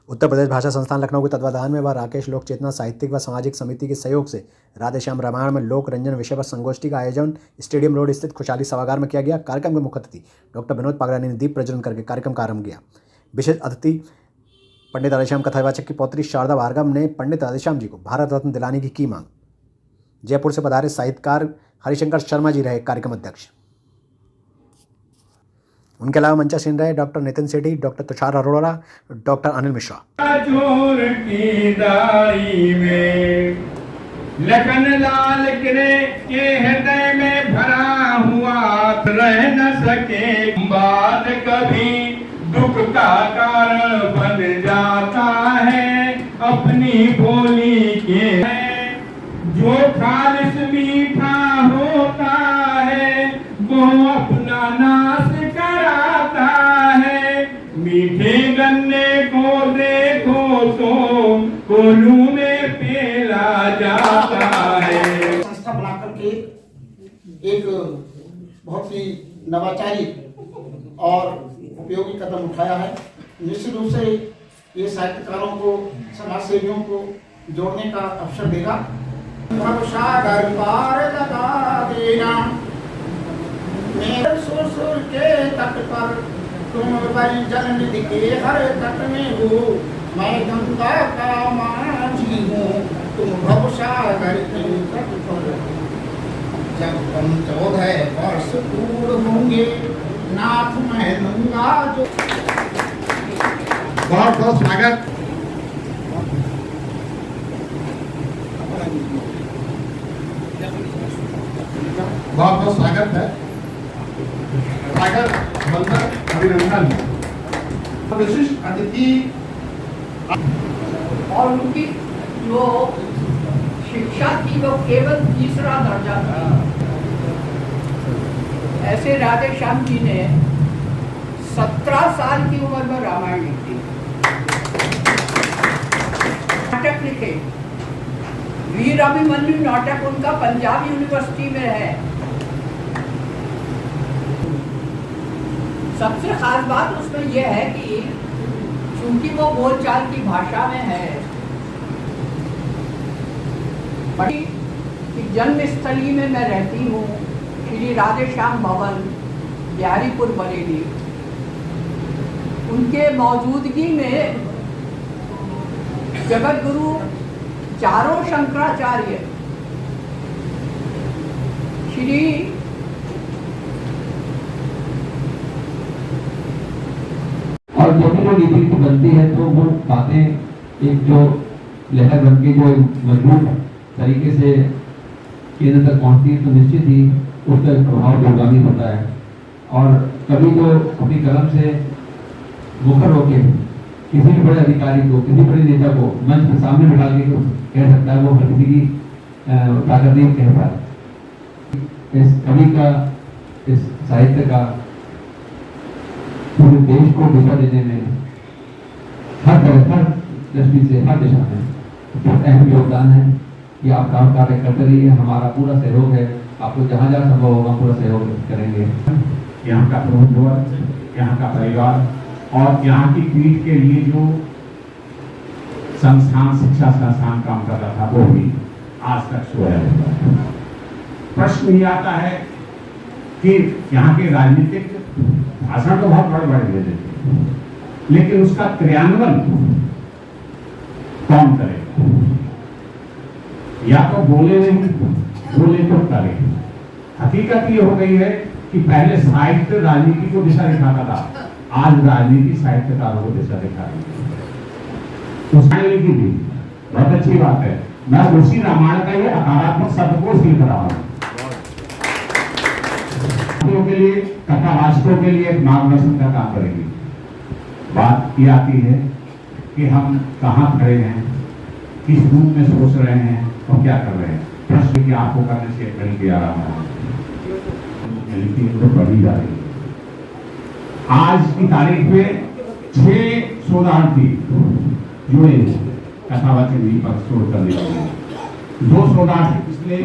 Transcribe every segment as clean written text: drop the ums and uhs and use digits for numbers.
उत्तर प्रदेश भाषा संस्थान लखनऊ के तत्वाधान में व राकेश लोक चेतना साहित्यिक व सामाजिक समिति के सहयोग से राधेश्याम रामायण में लोक रंजन विषय पर संगोष्ठी का आयोजन स्टेडियम रोड स्थित खुशहाली सभागार में किया गया। कार्यक्रम के मुख्य अतिथि डॉक्टर विनोद पागरानी ने दीप प्रज्वलन करके कार्यक्रम का आरंभ किया। विशेष अतिथि पंडित राधेश्याम कथावाचक की पौत्री शारदा भार्गव ने पंडित राधेश्याम जी को भारत रत्न दिलाने की मांग। जयपुर से पधारे साहित्यकार हरिशंकर शर्मा जी रहे कार्यक्रम अध्यक्ष। उनके अलावा मंचासीन रहे डॉक्टर नितिन सेठी, डॉक्टर तुषार अरोड़ा, डॉक्टर अनिल मिश्रा। चोर की दाढ़ी में लखन लाल के हृदय में भरा हुआ रह न सके, बात कभी दुख का कारण बन जाता है अपनी बोली के। जो खालिस मीठा होता है वो अपना नाश कराता है। मीठे गन्ने को देखो तो कोलू में पेला जाता है। संस्था बनाकर के एक बहुत ही नवाचारी और उपयोगी कदम उठाया है। निश्चित रूप से ये साहित्यकारों को, समाज सेवियों को जोड़ने का अवसर देगा। सागर पार लगा देना मेरे सुर के तट पर, तुम बड़ी जल निधि के हर तट में हो। मैं गंगा का माझी हूँ, तुम भवसागर के तट पर। जब तुम 14 वर्ष दूर होंगे नाथ मैं लूंगा जो। बहुत बहुत स्वागत। बहुत बहुत स्वागत है। स्वागत, वंदन, अभिनंदन। विशिष्ट अतिथि और उनकी जो शिक्षा थी वो केवल तीसरा दर्जा था। ऐसे राधेश्याम जी ने 17 साल की उम्र में रामायण लिखी, नाटक लिखे। वीर अभिमन्यु नाटक उनका पंजाब यूनिवर्सिटी में है। सबसे खास बात उसमें यह है कि चूंकि वो बोलचाल की भाषा में है, कि जन्मस्थली में मैं रहती हूँ श्री राधेश्याम भवन, बिहारीपुर, बरेली। उनके मौजूदगी में जगत गुरु चारों शंकराचार्य श्री और जब भी जो नीति बनती है तो वो बातें एक जो लहर बन के जो मजबूत तरीके से केंद्र तक पहुंचती है तो निश्चित ही उसका प्रभाव दूरगामी होता है। और कभी तो अपनी कलम से मुखर होके किसी भी बड़े अधिकारी को, किसी बड़े नेता को मंच के सामने बिठा के कह सकता है, वो हर किसी की ताकत नहीं कह पाता। इस कवि का, इस साहित्य का पूरे देश को दिशा देने में हर तरह, हर दृष्टि से, हर दिशा में बहुत अहम योगदान है। कि आप काम कार्य करते रहिए, हमारा पूरा सहयोग है। आपको जहाँ जहाँ संभव होगा पूरा सहयोग करेंगे। यहाँ का प्रमुख वर्ग, यहाँ का परिवार और यहाँ की पीढ़ी के लिए जो संस्थान, शिक्षा संस्थान काम कर रहा था वो भी आज तक सोया हुआ है। प्रश्न ये आता है कि यहाँ के राजनीतिक भाषण तो बहुत बड़े बड़े दे देते, लेकिन उसका क्रियान्वयन कौन करेगा? या तो बोले नहीं, बोले तो करे। हकीकत ये हो गई है कि पहले साहित्य राजनीति को दिशा दिखाता था, आज राजनीति साहित्यकारों को दिशा दिखा रही है। उसने लिखी थी, बहुत अच्छी बात है। मैं उसी रामायण का ये अकारात्मक शब्दकोश लिख रहा हूँ के लिए, कथावाचकों के लिए एक मार्गदर्शन का काम करेगी। बात ये आती है कि हम कहाँ खड़े हैं, किस रूप में सोच रहे हैं और क्या कर रहे हैं। प्रश्न की आपको करने से कहीं भी आ रहा है, तो बढ़ी जा रही है। आज की तारीख में 6 शोधार्थी जुड़े कथावाचक विधि पर शोध करने वाले हैं। 2 शोधार्थी पिछले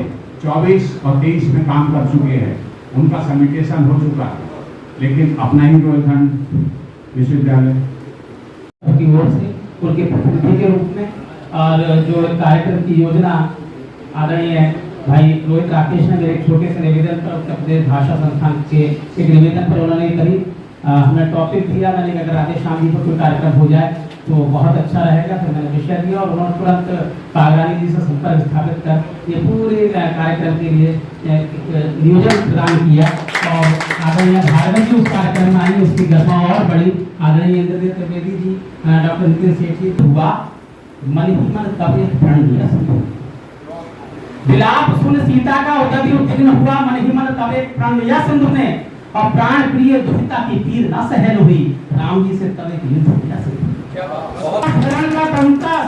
24 और 23 में काम कर चुके हैं, उनका सब्मिटेशन हो चुका है, लेकिन अपना ही रोहिलखंड विश्वविद्यालय की ओर से उनके प्रतिनिधि के रूप में। और जो कार्यक्रम की योजना आदरणीय भाई रोहित राकेश ने मेरे छोटे से निवेदन पर उत्तर प्रदेश भाषा संस्थान के एक निवेदन पर उन्होंने करी, हमने टॉपिक दिया, मैंने कहा अगर राधे श्याम जी पर कोई कार्यक्रम हो जाए तो बहुत अच्छा रहेगा। फिर मैंने विषय दिया और उन्होंने तुरंत पागरानी जी से संपर्क स्थापित कर ये पूरे कार्यक्रम के लिए नियोजन प्रदान किया। और आदरणीय भार्गव जी उस कार्यक्रम में आई, उसकी गरिमा और बढ़ी। आदरणीय इंद्रदेव त्रिवेदी जी, डॉक्टर नितिन सेठ जी हुआ मन ही मन तब एक प्रण लिया। विलाप सुन सीता का उदय उद्विग्न हुआ, मन ही मन तब एक प्रण लिया सिंधु ने, और प्राण प्रिय दुहिता की पीर न सहन हुई, राम जी से तब एक युद्ध किया सिंधु। हरण का तंत्रास,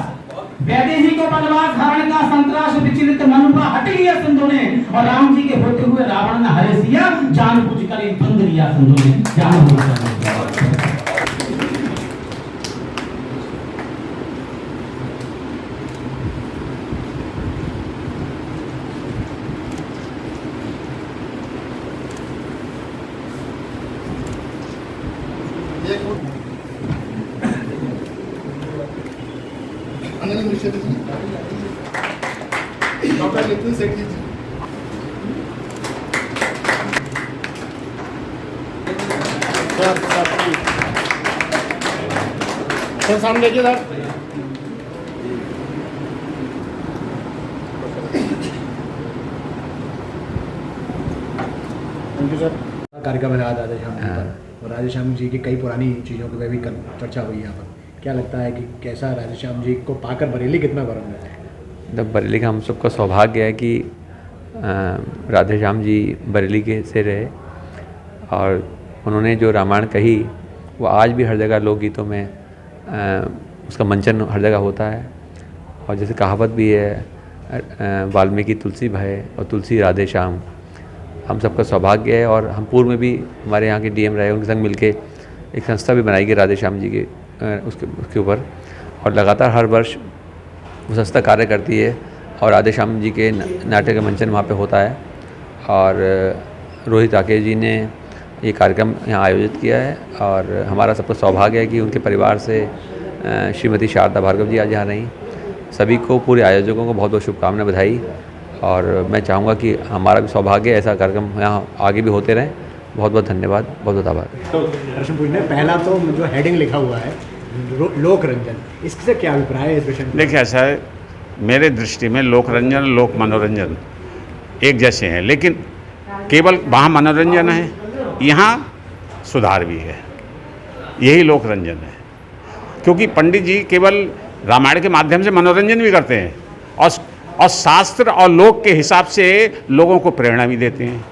वैदेही को बनवास, हरण का संतरास, विचलित मन हुआ हट लिया सिंधु ने, और राम जी के होते हुए रावण ने हरे सिया, जान बुझ कर एक बंद लिया सिंधु ने, जान बुझ कर। अनिल मिश्र जी, डॉक्टर नितिन सेठ जी, सर सामने देखिए सर। Thank you sir. कार्यक्रम है आज राधे श्याम जी पर, और राधे श्याम जी की कई पुरानी चीज़ों की भी चर्चा हुई यहाँ पर। क्या लगता है कि कैसा राधे श्याम जी को पाकर बरेली कितना गर्व है? बरेली का हम सबका सौभाग्य है कि राधे श्याम जी बरेली के से रहे, और उन्होंने जो रामायण कही वो आज भी हर जगह लोकगीतों में उसका मंचन हर जगह होता है। और जैसे कहावत भी है, वाल्मीकि तुलसी भय और तुलसी राधे श्याम। हम सबका सौभाग्य है, और हम पूर्व में भी हमारे यहाँ के डीएम रहे, उनके संग मिलके एक संस्था भी बनाई गई राधे श्याम जी के उसके ऊपर, और लगातार हर वर्ष वो संस्था कार्य करती है, और राधे श्याम जी के नाटक का मंचन वहाँ पे होता है। और रोहित राकेश जी ने ये कार्यक्रम यहाँ आयोजित किया है, और हमारा सबका सौभाग्य है कि उनके परिवार से श्रीमती शारदा भार्गव जी आज यहाँ रहीं। सभी को, पूरे आयोजकों को बहुत बहुत शुभकामनाएं, बधाई। और मैं चाहूँगा कि हमारा भी सौभाग्य ऐसा कार्यक्रम यहाँ आगे भी होते रहें। बहुत बहुत धन्यवाद, बहुत बहुत आभार। तो प्रश्न पूछने पहला तो जो हेडिंग लिखा हुआ है लोक रंजन, इससे क्या अभिप्राय है इस विषय में? देखिए, ऐसा है, मेरे दृष्टि में लोक रंजन लोक मनोरंजन एक जैसे हैं, लेकिन केवल वहाँ मनोरंजन है, यहाँ सुधार भी है। यही लोक रंजन है, क्योंकि पंडित जी केवल रामायण के माध्यम से मनोरंजन भी करते हैं, और शास्त्र और लोक के हिसाब से लोगों को प्रेरणा भी देते हैं।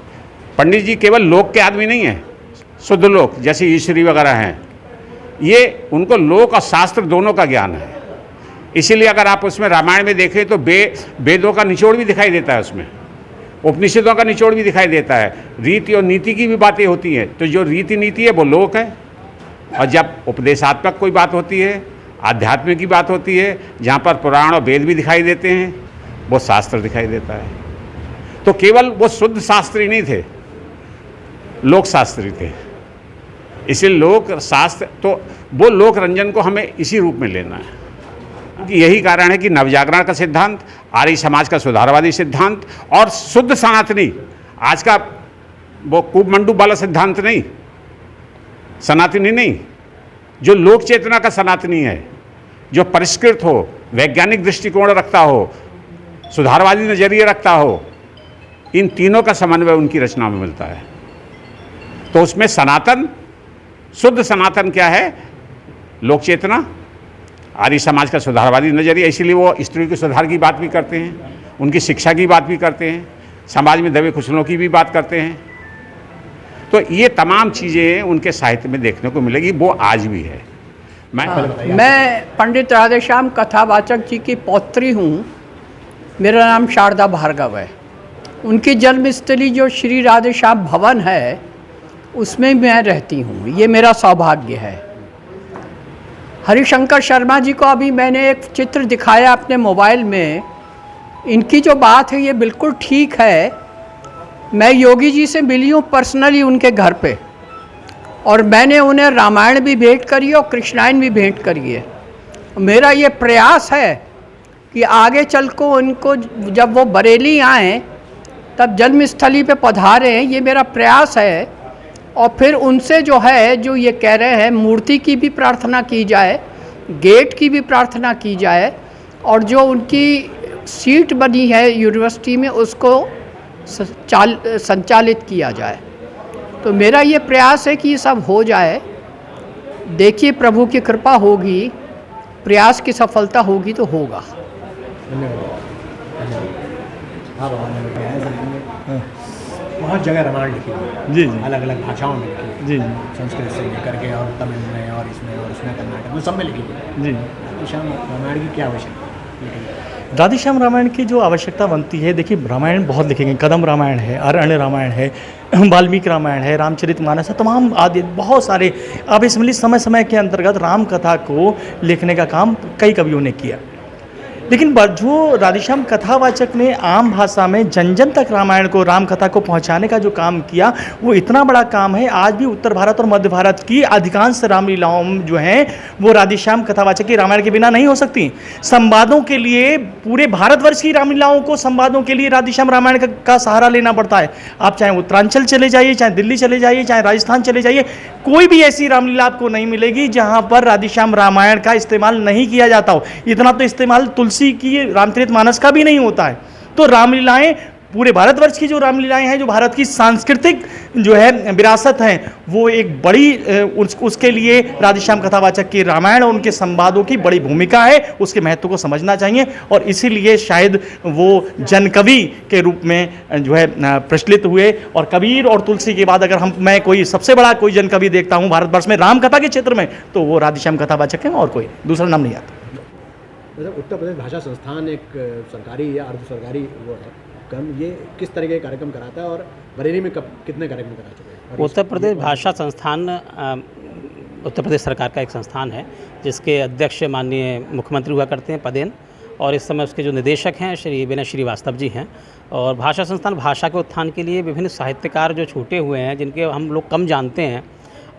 पंडित जी केवल लोक के आदमी नहीं हैं, शुद्ध लोक जैसे ईश्वरी वगैरह हैं, ये उनको लोक और शास्त्र दोनों का ज्ञान है। इसीलिए अगर आप उसमें रामायण में देखें तो वेदों का निचोड़ भी दिखाई देता है, उसमें उपनिषदों का निचोड़ भी दिखाई देता है, रीति और नीति की भी बातें होती हैं। तो जो रीति नीति है वो लोक है, और जब उपदेशात्मक कोई बात होती है, आध्यात्मिक की बात होती है, जहाँ पर पुराण और वेद भी दिखाई देते हैं, वो शास्त्र दिखाई देता है। तो केवल वो शुद्ध शास्त्री नहीं थे, लोक शास्त्री थे। इसलिए लोक शास्त्र, तो वो लोक रंजन को हमें इसी रूप में लेना है। क्योंकि यही कारण है कि नवजागरण का सिद्धांत, आर्य समाज का सुधारवादी सिद्धांत, और शुद्ध सनातनी, आज का वो कूपमंडूप वाला सिद्धांत नहीं, सनातनी नहीं, जो लोक चेतना का सनातनी है, जो परिष्कृत हो, वैज्ञानिक दृष्टिकोण रखता हो, सुधारवादी नजरिए रखता हो, इन तीनों का समन्वय उनकी रचना में मिलता है। तो उसमें सनातन, शुद्ध सनातन क्या है? लोक चेतना, आर्य समाज का सुधारवादी नजरिया। इसीलिए वो स्त्री के सुधार की बात भी करते हैं, उनकी शिक्षा की बात भी करते हैं, समाज में दबे कुचलों की भी बात करते हैं। तो ये तमाम चीज़ें उनके साहित्य में देखने को मिलेगी, वो आज भी है। मैं पंडित राधेश्याम कथावाचक जी की पौत्री हूँ। मेरा नाम शारदा भार्गव है। उनकी जन्मस्थली जो श्री राधेश्याम भवन है, उसमें मैं रहती हूँ। ये मेरा सौभाग्य है। हरिशंकर शर्मा जी को अभी मैंने एक चित्र दिखाया अपने मोबाइल में। इनकी जो बात है ये बिल्कुल ठीक है। मैं योगी जी से मिली हूँ पर्सनली उनके घर पे, और मैंने उन्हें रामायण भी भेंट करी और कृष्णायन भी भेंट करी है। मेरा ये प्रयास है कि आगे चल को उनको, जब वो बरेली आएँ तब जन्मस्थली पे पधारें, ये मेरा प्रयास है। और फिर उनसे जो है, जो ये कह रहे हैं, मूर्ति की भी प्रार्थना की जाए, गेट की भी प्रार्थना की जाए, और जो उनकी सीट बनी है यूनिवर्सिटी में उसको संचालित किया जाए। तो मेरा ये प्रयास है कि ये सब हो जाए। देखिए प्रभु की कृपा होगी, प्रयास की सफलता होगी तो होगा। बहुत जगह रामायण लिखी हुई है, जी जी अलग अलग भाषाओं में लिखी हुई है, जी संस्कृत से लेकर के और तमिल में और इसमें कर्नाटक में, सब में लिखी हुई है। जी राधेश्याम रामायण की क्या आवश्यकता है? राधेश्याम रामायण की जो आवश्यकता बनती है, देखिए रामायण बहुत लिखे गए, कदम रामायण है, अरण्य रामायण है, वाल्मीकि रामायण है, रामचरितमानस है, तमाम आदि बहुत सारे। अब इसमें समय समय के अंतर्गत राम कथा को लिखने का काम कई कवियों ने किया, लेकिन जो राधेश्याम कथावाचक ने आम भाषा में जन जन तक रामायण को, राम कथा को पहुंचाने का जो काम किया, वो इतना बड़ा काम है। आज भी उत्तर भारत और मध्य भारत की अधिकांश रामलीलाओं जो हैं वो राधेश्याम कथावाचक की रामायण के बिना नहीं हो सकती। संवादों के लिए, पूरे भारतवर्ष की रामलीलाओं को संवादों के लिए राधेश्याम रामायण का सहारा लेना पड़ता है। आप चाहे उत्तरांचल चले जाइए, चाहे दिल्ली चले जाइए, चाहे राजस्थान चले जाइए, कोई भी ऐसी रामलीला आपको नहीं मिलेगी जहाँ पर राधेश्याम रामायण का इस्तेमाल नहीं किया जाता हो। इतना तो इस्तेमाल तुलसी की रामचरितमानस का भी नहीं होता है। तो रामलीलाएं, पूरे भारतवर्ष की जो रामलीलाएं हैं, जो भारत की सांस्कृतिक जो है विरासत हैं, वो एक बड़ी उसके लिए राधेश्याम कथावाचक की रामायण और उनके संवादों की बड़ी भूमिका है। उसके महत्व को समझना चाहिए और इसीलिए शायद वो जनकवि के रूप में जो है प्रचलित हुए। और कबीर और तुलसी के बाद अगर मैं कोई सबसे बड़ा कोई जनकवि देखता हूँ भारतवर्ष में रामकथा के क्षेत्र में, तो वो राधेश्याम कथावाचक हैं और कोई दूसरा नाम नहीं आता। मतलब उत्तर प्रदेश भाषा संस्थान एक सरकारी या अर्ध सरकारी वो है क्रम, ये किस तरह के कार्यक्रम कराता है और बरेली में कितने कार्यक्रम करा चुके हैं? उत्तर प्रदेश भाषा संस्थान उत्तर प्रदेश सरकार का एक संस्थान है जिसके अध्यक्ष माननीय मुख्यमंत्री हुआ करते हैं पदेन, और इस समय उसके जो निदेशक हैं श्री विनय श्रीवास्तव जी हैं। और भाषा संस्थान भाषा के उत्थान के लिए विभिन्न साहित्यकार जो छूटे हुए हैं, जिनके हम लोग कम जानते हैं,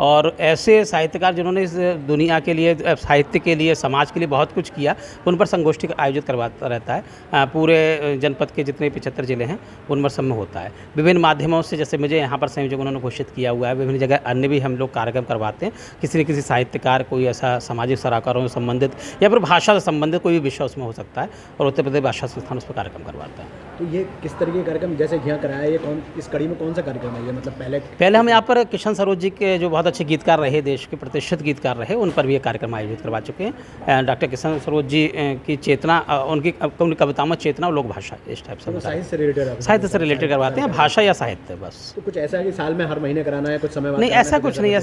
और ऐसे साहित्यकार जिन्होंने इस दुनिया के लिए, साहित्य के लिए, समाज के लिए बहुत कुछ किया, उन पर संगोष्ठी आयोजित करवाता रहता है। पूरे जनपद के जितने 75 ज़िले हैं उन पर सब में होता है। विभिन्न माध्यमों से, जैसे मुझे यहाँ पर संयोजक उन्होंने घोषित किया हुआ है, विभिन्न जगह अन्य भी हम लोग कार्यक्रम करवाते हैं। किसी न किसी साहित्यकार, कोई ऐसा सामाजिक सरोकारों से संबंधित या फिर भाषा से संबंधित कोई भी विषय उसमें हो सकता है, और उत्तर प्रदेश भाषा संस्थान उस पर कार्यक्रम करवाता है। तो ये किस तरह के कार्यक्रम, जैसे यहाँ कराया, ये इस कड़ी में कौन सा कार्यक्रम है ये? मतलब पहले हम यहाँ पर किशन सरोज जी के जो बहुत अच्छे गीतकार रहे, देश के प्रतिष्ठित गीतकार रहे, उन पर भी ये कार्यक्रम आयोजित करवा चुके हैं। डॉक्टर किशन सरोज जी की चेतना, उनकी कविताओं में चेतना और लोक भाषा, इस टाइप से साहित्य से रिलेटेड करवाते हैं, भाषा या साहित्य बस। तो कुछ ऐसा है कि साल में हर महीने कराना है, कुछ समय नहीं, ऐसा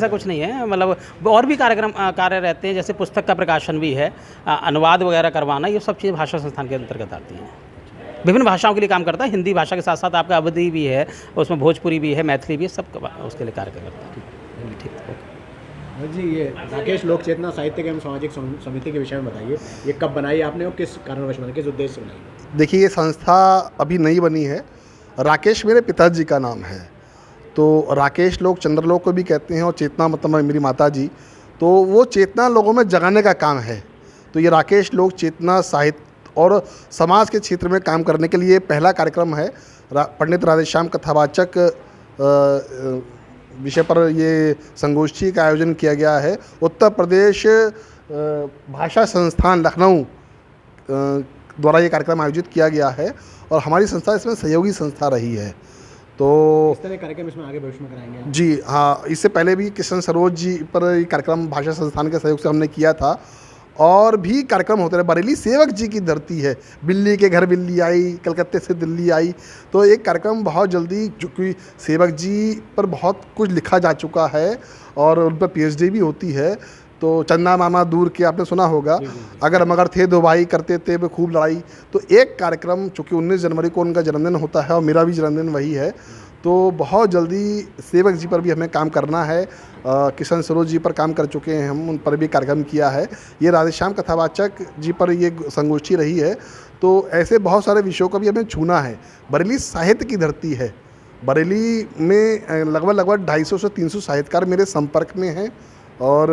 कुछ नहीं है। मतलब और भी कार्यक्रम कार्य रहते हैं, जैसे पुस्तक का प्रकाशन भी है, अनुवाद वगैरह करवाना, ये सब चीज़ भाषा संस्थान के अंतर्गत आती हैं। विभिन्न भाषाओं के लिए काम करता है, हिंदी भाषा के साथ साथ आपका अवधी भी है, उसमें भोजपुरी भी है, मैथिली भी है, सब उसके लिए कार्य करता है। ठीक ओके जी। ये राकेश लोक चेतना साहित्य एवं सामाजिक समिति के विषय में बताइए, ये कब बनाई आपने और किस कारणवश बनाई, किस उद्देश्य से बनाई? देखिए, ये संस्था अभी नई बनी है। राकेश मेरे पिताजी का नाम है, तो राकेश लोग चंद्रलोक को भी कहते हैं, और चेतना मतलब मेरी माता जी, तो वो चेतना लोगों में जगाने का काम है। तो ये राकेश लोक चेतना साहित्य और समाज के क्षेत्र में काम करने के लिए पहला कार्यक्रम है। पंडित राधेश्याम कथावाचक विषय पर ये संगोष्ठी का आयोजन किया गया है। उत्तर प्रदेश भाषा संस्थान लखनऊ द्वारा ये कार्यक्रम आयोजित किया गया है, और हमारी संस्था इसमें सहयोगी संस्था रही है। तो इस तरह कार्यक्रम इसमें आगे भविष्य में कराएंगे जी हाँ। इससे पहले भी किशन सरोज जी पर ये कार्यक्रम भाषा संस्थान के सहयोग से हमने किया था, और भी कार्यक्रम होते रहे। बरेली सेवक जी की धरती है, बिल्ली के घर बिल्ली आई, कलकत्ते से दिल्ली आई, तो एक कार्यक्रम बहुत जल्दी, चूँकि सेवक जी पर बहुत कुछ लिखा जा चुका है और उन पर PhD भी होती है। तो चंदा मामा दूर के आपने सुना होगा, अगर मगर थे दो भाई करते थे वे खूब लड़ाई। तो एक कार्यक्रम, चूँकि 19 जनवरी को उनका जन्मदिन होता है और मेरा भी जन्मदिन वही है, तो बहुत जल्दी सेवक जी पर भी हमें काम करना है। किशन सरोज जी पर काम कर चुके हैं हम, उन पर भी कार्यक्रम किया है। ये राधेश्याम कथावाचक जी पर ये संगोष्ठी रही है। तो ऐसे बहुत सारे विषयों को भी हमें छूना है। बरेली साहित्य की धरती है। बरेली में लगभग 250 से 300 साहित्यकार मेरे संपर्क में हैं, और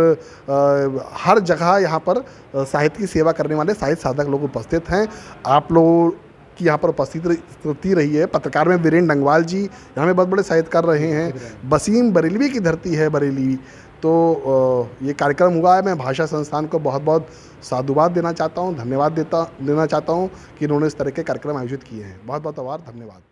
हर जगह यहाँ पर साहित्य की सेवा करने वाले साहित्य साधक लोग उपस्थित हैं। आप लोगों की यहाँ पर उपस्थिति रही है। पत्रकार में वीरेंद्र डंगवाल जी यहाँ में बहुत बड़े साहित्यकार रहे हैं। वसीम बरेलवी की धरती है बरेली। तो ये कार्यक्रम हुआ है। मैं भाषा संस्थान को बहुत बहुत साधुवाद देना चाहता हूँ, धन्यवाद देना चाहता हूँ कि इन्होंने इस तरह के कार्यक्रम आयोजित किए हैं। बहुत बहुत आभार, धन्यवाद।